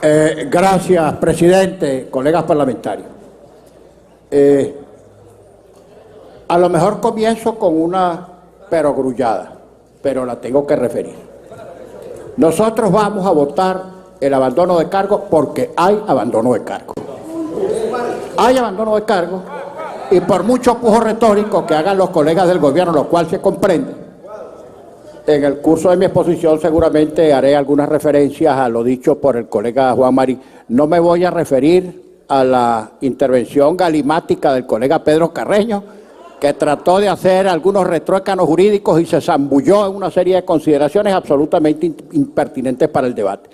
Gracias, presidente, colegas parlamentarios. A lo mejor comienzo con una perogrullada, pero la tengo que referir. Nosotros vamos a votar el abandono de cargo porque hay abandono de cargo. Hay abandono de cargo y por mucho pujo retórico que hagan los colegas del gobierno, lo cual se comprende, en el curso de mi exposición seguramente haré algunas referencias a lo dicho por el colega Juan Marín. No me voy a referir a la intervención galimática del colega Pedro Carreño, que trató de hacer algunos retruécanos jurídicos y se zambulló en una serie de consideraciones absolutamente impertinentes para el debate.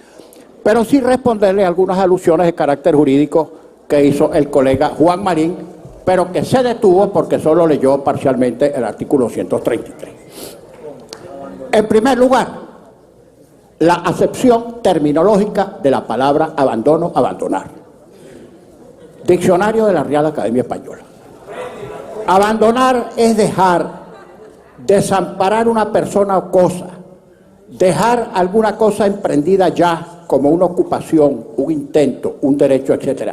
Pero sí responderle a algunas alusiones de carácter jurídico que hizo el colega Juan Marín, pero que se detuvo porque solo leyó parcialmente el artículo 133. En primer lugar, la acepción terminológica de la palabra abandono, abandonar. Diccionario de la Real Academia Española. Abandonar es dejar, desamparar una persona o cosa, dejar alguna cosa emprendida ya como una ocupación, un intento, un derecho, etc.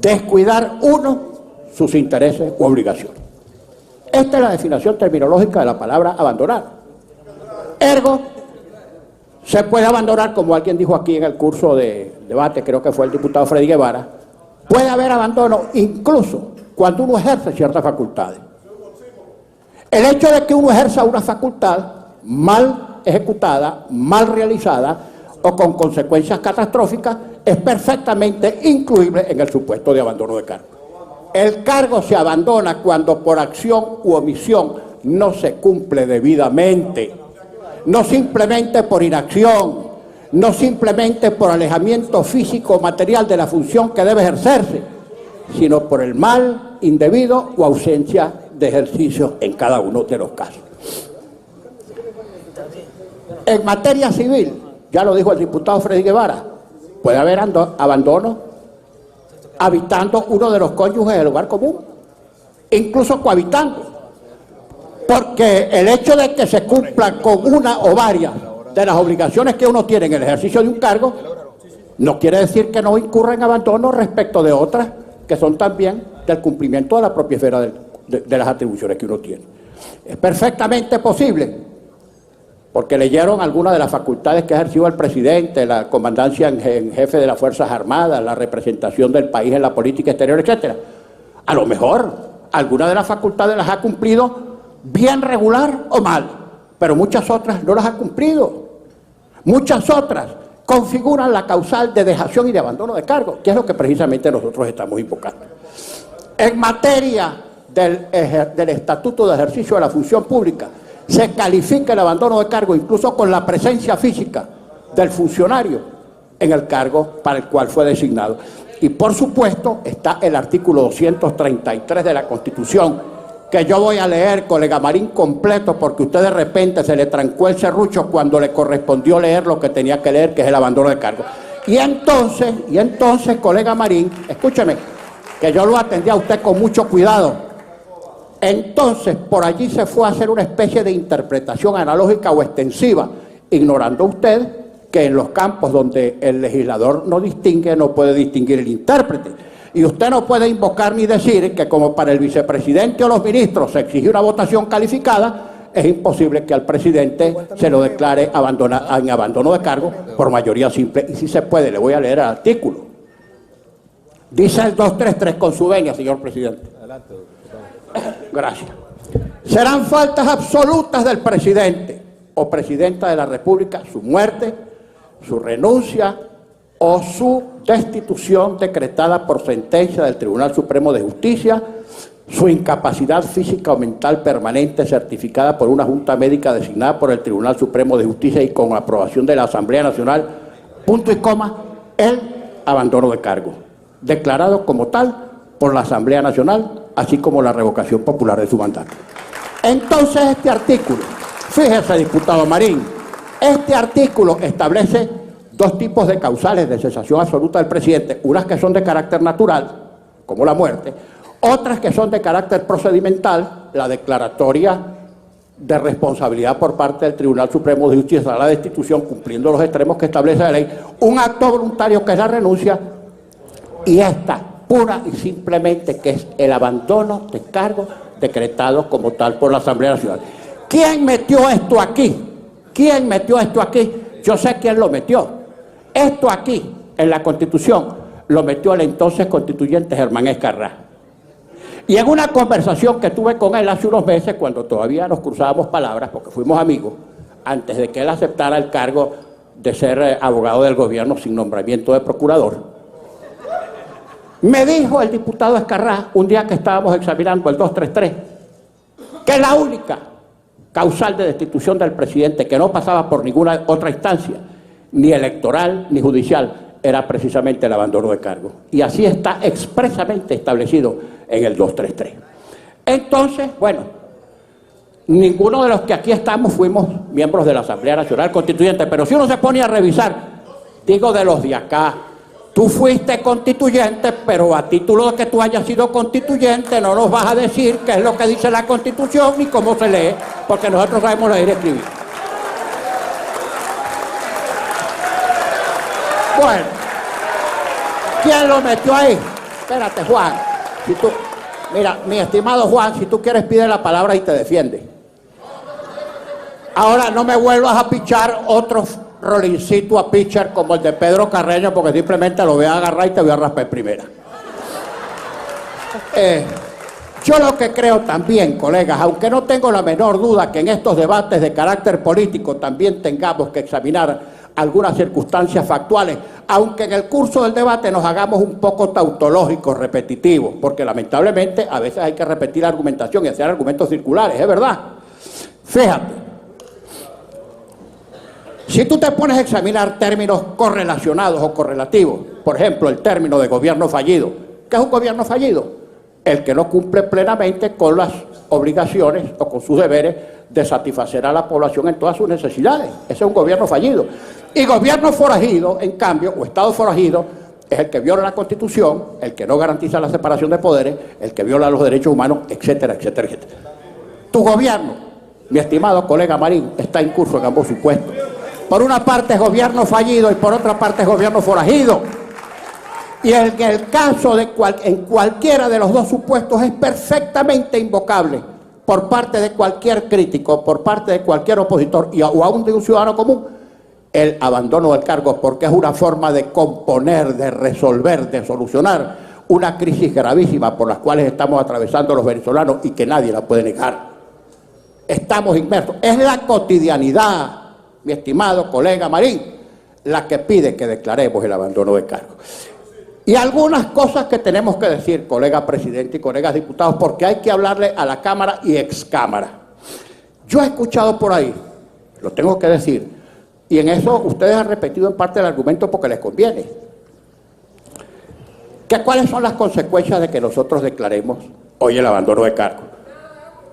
Descuidar uno sus intereses u obligaciones. Esta es la definición terminológica de la palabra abandonar. Ergo, se puede abandonar, como alguien dijo aquí en el curso de debate, creo que fue el diputado Freddy Guevara, puede haber abandono incluso cuando uno ejerce ciertas facultades. El hecho de que uno ejerza una facultad mal ejecutada, mal realizada o con consecuencias catastróficas es perfectamente incluible en el supuesto de abandono de cargo. El cargo se abandona cuando por acción u omisión no se cumple debidamente. No simplemente por inacción, no simplemente por alejamiento físico o material de la función que debe ejercerse, sino por el mal, indebido o ausencia de ejercicio en cada uno de los casos. En materia civil, ya lo dijo el diputado Freddy Guevara, puede haber abandono habitando uno de los cónyuges del hogar común, incluso cohabitando. Porque el hecho de que se cumpla con una o varias de las obligaciones que uno tiene en el ejercicio de un cargo, no quiere decir que no incurra en abandono respecto de otras que son también del cumplimiento de la propia esfera de las atribuciones que uno tiene. Es perfectamente posible, porque leyeron algunas de las facultades que ha ejercido el presidente, la comandancia en jefe de las Fuerzas Armadas, la representación del país en la política exterior, etc. A lo mejor algunas de las facultades las ha cumplido bien regular o mal, pero muchas otras no las ha cumplido. Muchas otras configuran la causal de dejación y de abandono de cargo, que es lo que precisamente nosotros estamos invocando. En materia del Estatuto de Ejercicio de la Función Pública, se califica el abandono de cargo incluso con la presencia física del funcionario en el cargo para el cual fue designado. Y por supuesto está el artículo 233 de la Constitución, que yo voy a leer, colega Marín, completo, porque usted de repente se le trancó el serrucho cuando le correspondió leer lo que tenía que leer, que es el abandono de cargo. Y entonces, colega Marín, escúcheme, que yo lo atendí a usted con mucho cuidado. Entonces, por allí se fue a hacer una especie de interpretación analógica o extensiva, ignorando usted que en los campos donde el legislador no distingue, no puede distinguir el intérprete. Y usted no puede invocar ni decir que como para el vicepresidente o los ministros se exige una votación calificada, es imposible que al presidente se lo declare en abandono de cargo por mayoría simple. Y si se puede, le voy a leer el artículo. Dice el 233 con su venia, señor presidente. Gracias. Serán faltas absolutas del presidente o presidenta de la República su muerte, su renuncia o su destitución decretada por sentencia del Tribunal Supremo de Justicia, su incapacidad física o mental permanente certificada por una junta médica designada por el Tribunal Supremo de Justicia y con aprobación de la Asamblea Nacional, punto y coma, el abandono de cargo, declarado como tal por la Asamblea Nacional, así como la revocación popular de su mandato. Entonces este artículo, fíjese, diputado Marín, este artículo establece dos tipos de causales de cesación absoluta del presidente, unas que son de carácter natural, como la muerte, otras que son de carácter procedimental, la declaratoria de responsabilidad por parte del Tribunal Supremo de Justicia a la destitución, cumpliendo los extremos que establece la ley, un acto voluntario que es la renuncia, y esta pura y simplemente que es el abandono de cargo decretado como tal por la Asamblea Nacional. ¿Quién metió esto aquí? ¿Quién metió esto aquí? Yo sé quién lo metió. Esto aquí, en la Constitución, lo metió el entonces constituyente Germán Escarrá. Y en una conversación que tuve con él hace unos meses, cuando todavía nos cruzábamos palabras, porque fuimos amigos, antes de que él aceptara el cargo de ser abogado del gobierno sin nombramiento de procurador, me dijo el diputado Escarrá, un día que estábamos examinando el 233, que la única causal de destitución del presidente, que no pasaba por ninguna otra instancia, ni electoral ni judicial, era precisamente el abandono de cargo. Y así está expresamente establecido en el 233. Entonces, bueno, ninguno de los que aquí estamos fuimos miembros de la Asamblea Nacional Constituyente, pero si uno se pone a revisar, digo de los de acá, tú fuiste constituyente, pero a título de que tú hayas sido constituyente no nos vas a decir qué es lo que dice la Constitución ni cómo se lee, porque nosotros sabemos leer y escribir. Bueno, ¿quién lo metió ahí? Espérate, Juan. Si tú, mira, mi estimado Juan, si tú quieres pide la palabra y te defiende. Ahora no me vuelvas a pichar otro rolincito a pitcher como el de Pedro Carreño, porque simplemente lo voy a agarrar y te voy a raspar en primera. Yo lo que creo también, colegas, aunque no tengo la menor duda que en estos debates de carácter político también tengamos que examinar algunas circunstancias factuales, aunque en el curso del debate nos hagamos un poco tautológicos, repetitivos, porque lamentablemente a veces hay que repetir la argumentación y hacer argumentos circulares, es verdad. Fíjate, si tú te pones a examinar términos correlacionados o correlativos, por ejemplo, el término de gobierno fallido, ¿qué es un gobierno fallido? El que no cumple plenamente con las obligaciones o con sus deberes de satisfacer a la población en todas sus necesidades. Ese es un gobierno fallido. Y gobierno forajido, en cambio, o Estado forajido, es el que viola la Constitución, el que no garantiza la separación de poderes, el que viola los derechos humanos, etcétera, etcétera, etcétera. Tu gobierno, mi estimado colega Marín, está en curso en ambos supuestos. Por una parte es gobierno fallido y por otra parte es gobierno forajido. Y en el caso de en cualquiera de los dos supuestos es perfectamente invocable por parte de cualquier crítico, por parte de cualquier opositor o aún de un ciudadano común, el abandono del cargo, porque es una forma de componer, de resolver, de solucionar una crisis gravísima por las cuales estamos atravesando los venezolanos y que nadie la puede negar. Estamos inmersos. Es la cotidianidad, mi estimado colega Marín, la que pide que declaremos el abandono de cargo. Y algunas cosas que tenemos que decir, colega presidente y colegas diputados, porque hay que hablarle a la Cámara y excámara. Yo he escuchado por ahí, lo tengo que decir, y en eso ustedes han repetido en parte el argumento porque les conviene, que cuáles son las consecuencias de que nosotros declaremos hoy el abandono de cargo.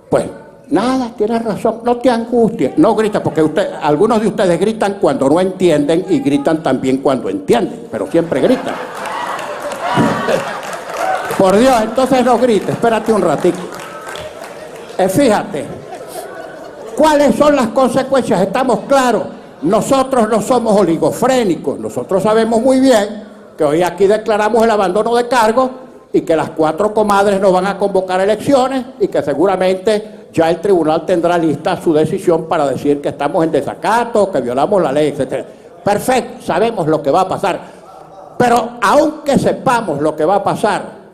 Pues nada, tienes razón, no te angusties, no grites, porque algunos de ustedes gritan cuando no entienden y gritan también cuando entienden, pero siempre gritan. Por Dios, entonces no grites, espérate un ratito. Fíjate, ¿cuáles son las consecuencias? Estamos claros, nosotros no somos oligofrénicos, nosotros sabemos muy bien que hoy aquí declaramos el abandono de cargo y que las 4 comadres nos van a convocar elecciones y que seguramente ya el tribunal tendrá lista su decisión para decir que estamos en desacato, que violamos la ley, etc. Perfecto, sabemos lo que va a pasar. Pero aunque sepamos lo que va a pasar,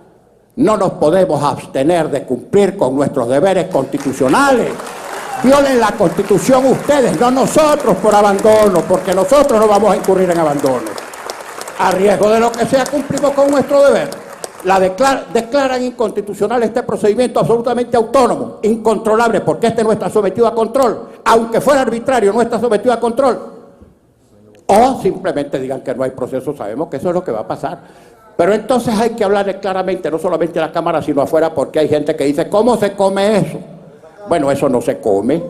no nos podemos abstener de cumplir con nuestros deberes constitucionales. Violen la Constitución ustedes, no nosotros por abandono, porque nosotros no vamos a incurrir en abandono. A riesgo de lo que sea, cumplimos con nuestro deber. Declaran inconstitucional este procedimiento absolutamente autónomo, incontrolable, porque este no está sometido a control. Aunque fuera arbitrario, no está sometido a control. O simplemente digan que no hay proceso, sabemos que eso es lo que va a pasar. Pero entonces hay que hablarle claramente, no solamente a la Cámara, sino afuera, porque hay gente que dice, ¿cómo se come eso? Bueno, eso no se come.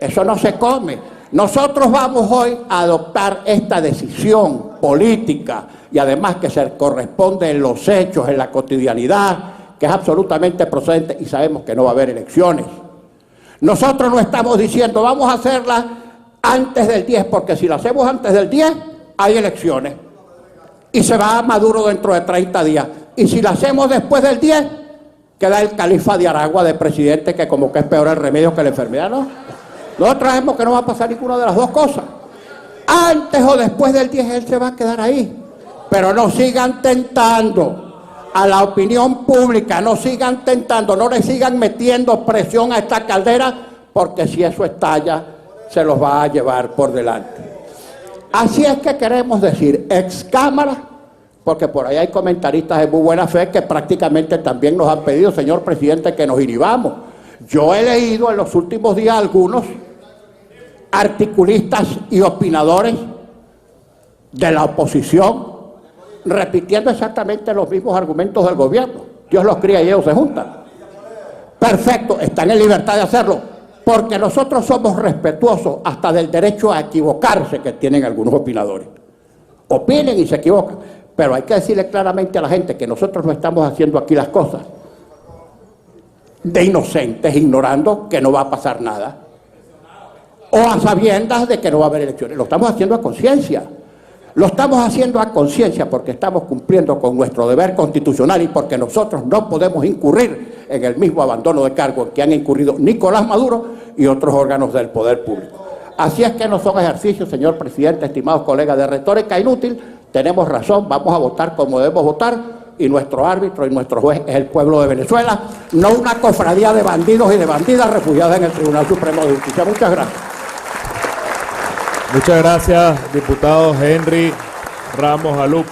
Eso no se come. Nosotros vamos hoy a adoptar esta decisión política y además que se corresponde en los hechos, en la cotidianidad, que es absolutamente procedente y sabemos que no va a haber elecciones. Nosotros no estamos diciendo vamos a hacerla antes del 10, porque si la hacemos antes del 10, hay elecciones. Y se va a Maduro dentro de 30 días. Y si la hacemos después del 10, queda el califa de Aragua de presidente, que como que es peor el remedio que la enfermedad, ¿no? Nosotros sabemos que no va a pasar ninguna de las dos cosas. Antes o después del 10 él se va a quedar ahí. Pero no sigan tentando a la opinión pública, no sigan tentando, no le sigan metiendo presión a esta caldera, porque si eso estalla, se los va a llevar por delante. Así es que queremos decir, ex cámara, porque por ahí hay comentaristas de muy buena fe que prácticamente también nos han pedido, señor presidente, que nos inhibamos. Yo he leído en los últimos días algunos articulistas y opinadores de la oposición repitiendo exactamente los mismos argumentos del gobierno. Dios los cría y ellos se juntan. Perfecto, están en libertad de hacerlo, porque nosotros somos respetuosos hasta del derecho a equivocarse que tienen algunos opinadores. Opinen y se equivocan, pero hay que decirle claramente a la gente que nosotros no estamos haciendo aquí las cosas de inocentes, ignorando que no va a pasar nada, o a sabiendas de que no va a haber elecciones. Lo estamos haciendo a conciencia. Lo estamos haciendo a conciencia porque estamos cumpliendo con nuestro deber constitucional y porque nosotros no podemos incurrir en el mismo abandono de cargo en que han incurrido Nicolás Maduro y otros órganos del poder público. Así es que no son ejercicios, señor presidente, estimados colegas, de retórica inútil. Tenemos razón, vamos a votar como debemos votar y nuestro árbitro y nuestro juez es el pueblo de Venezuela, no una cofradía de bandidos y de bandidas refugiadas en el Tribunal Supremo de Justicia. Muchas gracias. Muchas gracias, diputado Henry Ramos Alup.